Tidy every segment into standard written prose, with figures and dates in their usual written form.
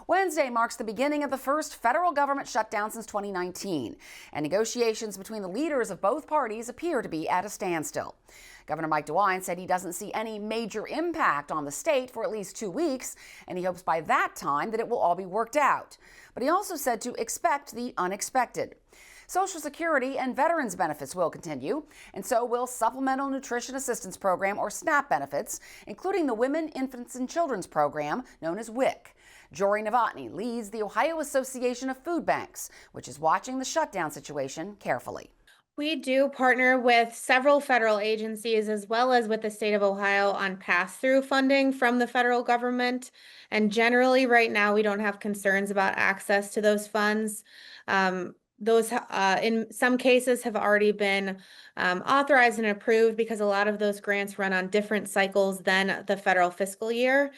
Wednesday marks the beginning of the first federal government shutdown since 2019, and negotiations between the leaders of both parties appear to be at a standstill. Governor Mike DeWine said he doesn't see any major impact on the state for at least 2 weeks, and he hopes by that time that it will all be worked out. But he also said to expect the unexpected. Social Security and veterans benefits will continue, and so will Supplemental Nutrition Assistance Program, or SNAP benefits, including the Women, Infants, and Children's Program, known as WIC. Joree Novotny leads the Ohio Association of Food Banks, which is watching the shutdown situation carefully. We do partner with several federal agencies as well as with the state of Ohio on pass-through funding from the federal government. And generally, right now, we don't have concerns about access to those funds. Those, in some cases, have already been authorized and approved because a lot of those grants run on different cycles than the federal fiscal year.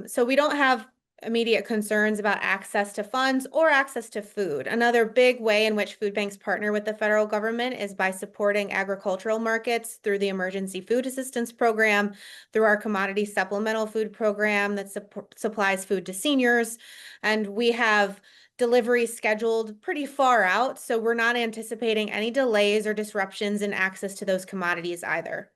So we don't have immediate concerns about access to funds or access to food. Another big way in which food banks partner with the federal government is by supporting agricultural markets through the Emergency Food Assistance Program, through our Commodity Supplemental Food Program that supplies food to seniors. And we have delivery scheduled pretty far out, so we're not anticipating any delays or disruptions in access to those commodities either.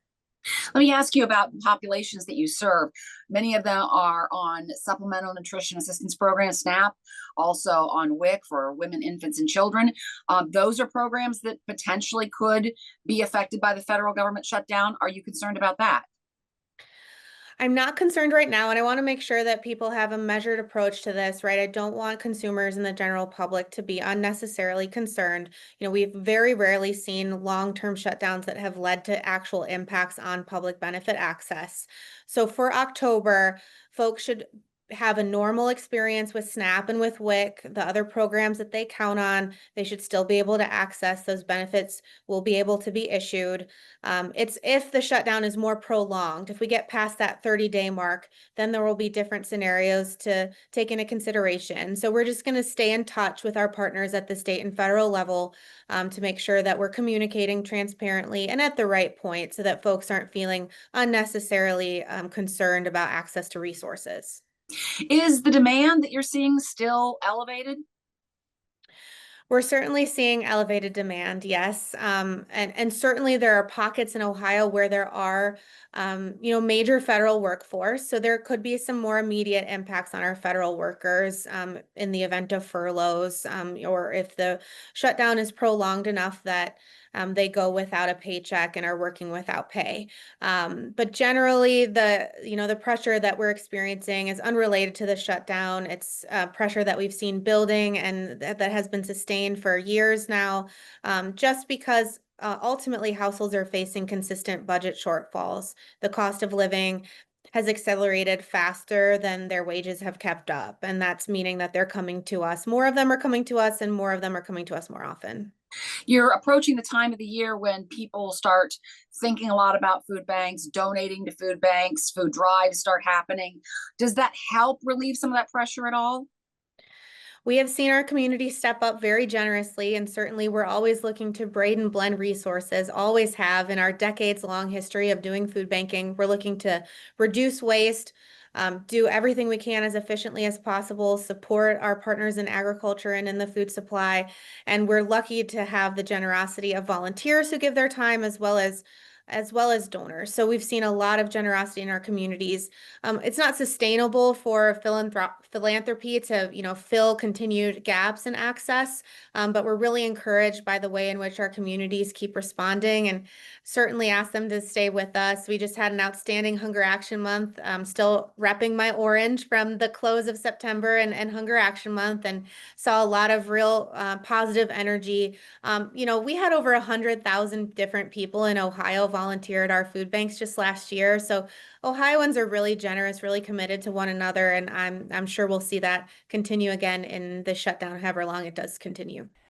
Let me ask you about the populations that you serve. Many of them are on Supplemental Nutrition Assistance Program, SNAP, also on WIC for women, infants, and children. Those are programs that potentially could be affected by the federal government shutdown. Are you concerned about that? I'm not concerned right now, and I want to make sure that people have a measured approach to this, right? I don't want consumers and the general public to be unnecessarily concerned. We've very rarely seen long-term shutdowns that have led to actual impacts on public benefit access. So for October, folks should have a normal experience with SNAP and with WIC, the other programs that they count on. They should still be able to access those benefits, will be able to be issued. It's if the shutdown is more prolonged, if we get past that 30-day mark, then there will be different scenarios to take into consideration. So we're just going to stay in touch with our partners at the state and federal level to make sure that we're communicating transparently and at the right point so that folks aren't feeling unnecessarily concerned about access to resources. Is the demand that you're seeing still elevated? We're certainly seeing elevated demand, yes. And certainly there are pockets in Ohio where there are, major federal workforce. So there could be some more immediate impacts on our federal workers in the event of furloughs, or if the shutdown is prolonged enough that they go without a paycheck and are working without pay. But generally, the pressure that we're experiencing is unrelated to the shutdown. It's pressure that we've seen building and that has been sustained for years now, just because ultimately households are facing consistent budget shortfalls. The cost of living has accelerated faster than their wages have kept up, and that's meaning that they're coming to us. More of them are coming to us, and more of them are coming to us more often. You're approaching the time of the year when people start thinking a lot about food banks, donating to food banks, food drives start happening. Does that help relieve some of that pressure at all? We have seen our community step up very generously, and certainly we're always looking to braid and blend resources, always have in our decades-long history of doing food banking. We're looking to reduce waste, do everything we can as efficiently as possible, support our partners in agriculture and in the food supply. And we're lucky to have the generosity of volunteers who give their time as well as donors. So we've seen a lot of generosity in our communities. It's not sustainable for philanthropy to, fill continued gaps in access, but we're really encouraged by the way in which our communities keep responding, and certainly ask them to stay with us. We just had an outstanding Hunger Action Month. I'm still repping my orange from the close of September and Hunger Action Month, and saw a lot of real positive energy. We had over 100,000 different people in Ohio volunteer at our food banks just last year. So Ohioans are really generous, really committed to one another, and I'm sure we'll see that continue again in the shutdown, however long it does continue.